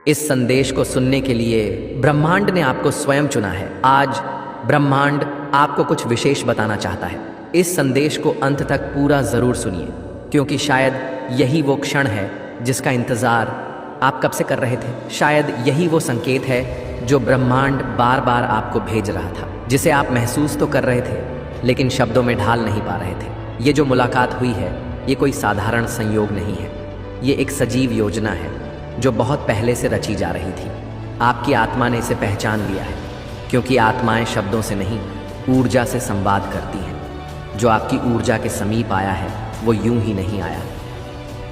इस संदेश को सुनने के लिए ब्रह्मांड ने आपको स्वयं चुना है। आज ब्रह्मांड आपको कुछ विशेष बताना चाहता है। इस संदेश को अंत तक पूरा जरूर सुनिए, क्योंकि शायद यही वो क्षण है जिसका इंतजार आप कब से कर रहे थे। शायद यही वो संकेत है जो ब्रह्मांड बार बार आपको भेज रहा था, जिसे आप महसूस तो कर रहे थे लेकिन शब्दों में ढाल नहीं पा रहे थे। ये जो मुलाकात हुई है, ये कोई साधारण संयोग नहीं है। ये एक सजीव योजना है जो बहुत पहले से रची जा रही थी। आपकी आत्मा ने इसे पहचान लिया है, क्योंकि आत्माएं शब्दों से नहीं, ऊर्जा से संवाद करती हैं। जो आपकी ऊर्जा के समीप आया है वो यूं ही नहीं आया,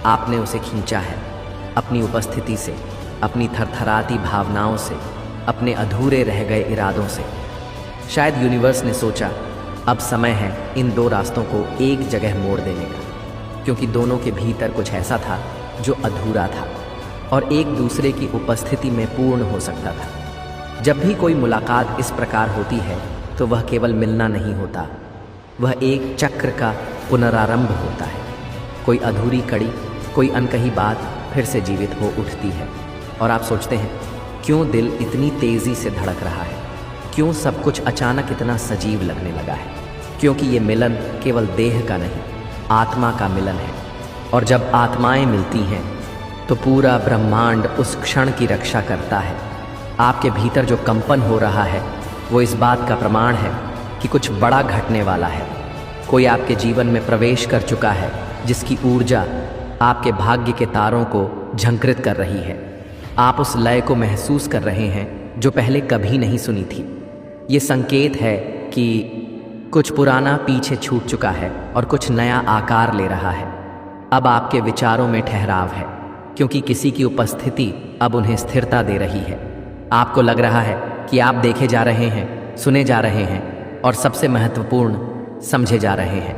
आपने उसे खींचा है अपनी उपस्थिति से, अपनी थरथराती भावनाओं से, अपने अधूरे रह गए इरादों से। शायद यूनिवर्स ने सोचा अब समय है इन दो रास्तों को एक जगह मोड़ देने का, क्योंकि दोनों के भीतर कुछ ऐसा था जो अधूरा था और एक दूसरे की उपस्थिति में पूर्ण हो सकता था। जब भी कोई मुलाकात इस प्रकार होती है तो वह केवल मिलना नहीं होता, वह एक चक्र का पुनरारंभ होता है। कोई अधूरी कड़ी, कोई अनकही बात फिर से जीवित हो उठती है और आप सोचते हैं क्यों दिल इतनी तेज़ी से धड़क रहा है, क्यों सब कुछ अचानक इतना सजीव लगने लगा है। क्योंकि ये मिलन केवल देह का नहीं, आत्मा का मिलन है। और जब आत्माएं मिलती हैं तो पूरा ब्रह्मांड उस क्षण की रक्षा करता है। आपके भीतर जो कंपन हो रहा है वो इस बात का प्रमाण है कि कुछ बड़ा घटने वाला है। कोई आपके जीवन में प्रवेश कर चुका है जिसकी ऊर्जा आपके भाग्य के तारों को झंकृत कर रही है। आप उस लय को महसूस कर रहे हैं जो पहले कभी नहीं सुनी थी। ये संकेत है कि कुछ पुराना पीछे छूट चुका है और कुछ नया आकार ले रहा है। अब आपके विचारों में ठहराव है, क्योंकि किसी की उपस्थिति अब उन्हें स्थिरता दे रही है। आपको लग रहा है कि आप देखे जा रहे हैं, सुने जा रहे हैं और सबसे महत्वपूर्ण समझे जा रहे हैं।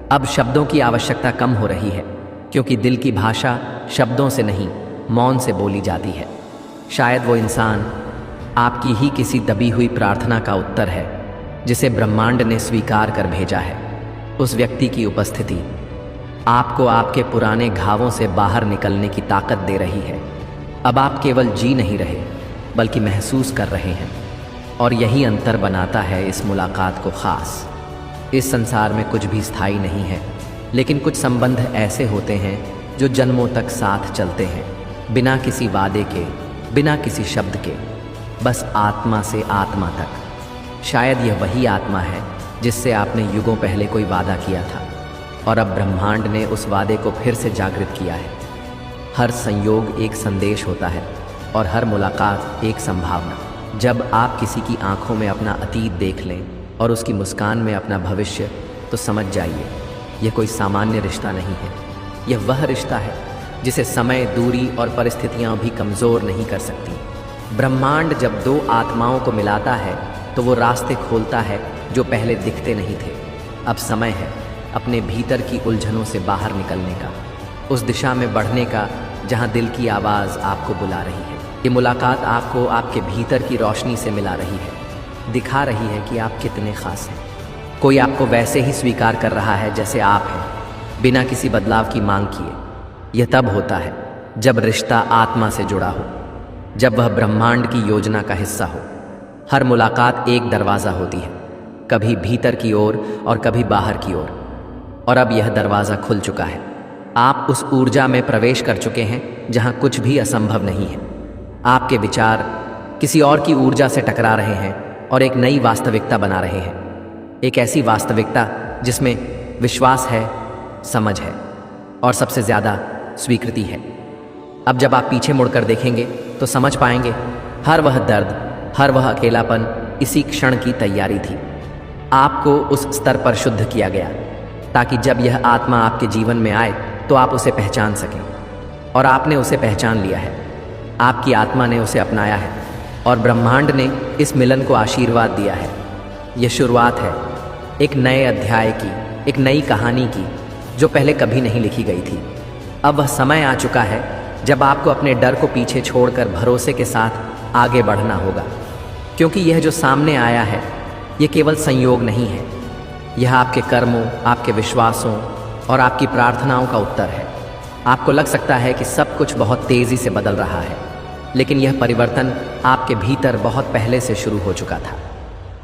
अब शब्दों की आवश्यकता कम हो रही है, क्योंकि दिल की भाषा शब्दों से नहीं, मौन से बोली जाती है। शायद वो इंसान आपकी ही किसी दबी हुई प्रार्थना का उत्तर है जिसे ब्रह्मांड ने स्वीकार कर भेजा है। उस व्यक्ति की उपस्थिति आपको आपके पुराने घावों से बाहर निकलने की ताकत दे रही है। अब आप केवल जी नहीं रहे बल्कि महसूस कर रहे हैं, और यही अंतर बनाता है इस मुलाकात को खास। इस संसार में कुछ भी स्थायी नहीं है, लेकिन कुछ संबंध ऐसे होते हैं जो जन्मों तक साथ चलते हैं, बिना किसी वादे के, बिना किसी शब्द के, बस आत्मा से आत्मा तक। शायद यह वही आत्मा है जिससे आपने युगों पहले कोई वादा किया था, और अब ब्रह्मांड ने उस वादे को फिर से जागृत किया है। हर संयोग एक संदेश होता है और हर मुलाकात एक संभावना। जब आप किसी की आंखों में अपना अतीत देख लें और उसकी मुस्कान में अपना भविष्य, तो समझ जाइए यह कोई सामान्य रिश्ता नहीं है। यह वह रिश्ता है जिसे समय, दूरी और परिस्थितियां भी कमज़ोर नहीं कर सकती। ब्रह्मांड जब दो आत्माओं को मिलाता है तो वो रास्ते खोलता है जो पहले दिखते नहीं थे। अब समय है अपने भीतर की उलझनों से बाहर निकलने का, उस दिशा में बढ़ने का जहां दिल की आवाज़ आपको बुला रही है। ये मुलाकात आपको आपके भीतर की रोशनी से मिला रही है, दिखा रही है कि आप कितने खास हैं। कोई आपको वैसे ही स्वीकार कर रहा है जैसे आप हैं, बिना किसी बदलाव की मांग किए। यह तब होता है जब रिश्ता आत्मा से जुड़ा हो, जब वह ब्रह्मांड की योजना का हिस्सा हो। हर मुलाकात एक दरवाज़ा होती है, कभी भीतर की ओर और कभी बाहर की ओर, और अब यह दरवाज़ा खुल चुका है। आप उस ऊर्जा में प्रवेश कर चुके हैं जहां कुछ भी असंभव नहीं है। आपके विचार किसी और की ऊर्जा से टकरा रहे हैं और एक नई वास्तविकता बना रहे हैं। एक ऐसी वास्तविकता जिसमें विश्वास है, समझ है और सबसे ज़्यादा स्वीकृति है। अब जब आप पीछे मुड़कर देखेंगे तो समझ पाएंगे हर वह दर्द, हर वह अकेलापन इसी क्षण की तैयारी थी। आपको उस स्तर पर शुद्ध किया गया ताकि जब यह आत्मा आपके जीवन में आए तो आप उसे पहचान सकें, और आपने उसे पहचान लिया है। आपकी आत्मा ने उसे अपनाया है और ब्रह्मांड ने इस मिलन को आशीर्वाद दिया है। यह शुरुआत है एक नए अध्याय की, एक नई कहानी की जो पहले कभी नहीं लिखी गई थी। अब वह समय आ चुका है जब आपको अपने डर को पीछे छोड़कर भरोसे के साथ आगे बढ़ना होगा, क्योंकि यह जो सामने आया है यह केवल संयोग नहीं है। यह आपके कर्मों, आपके विश्वासों और आपकी प्रार्थनाओं का उत्तर है। आपको लग सकता है कि सब कुछ बहुत तेज़ी से बदल रहा है, लेकिन यह परिवर्तन आपके भीतर बहुत पहले से शुरू हो चुका था।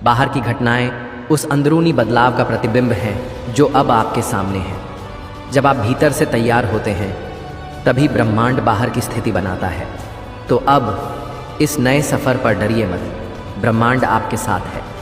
बाहर की घटनाएं उस अंदरूनी बदलाव का प्रतिबिंब हैं जो अब आपके सामने है। जब आप भीतर से तैयार होते हैं तभी ब्रह्मांड बाहर की स्थिति बनाता है। तो अब इस नए सफ़र पर डरिए मत, ब्रह्मांड आपके साथ है।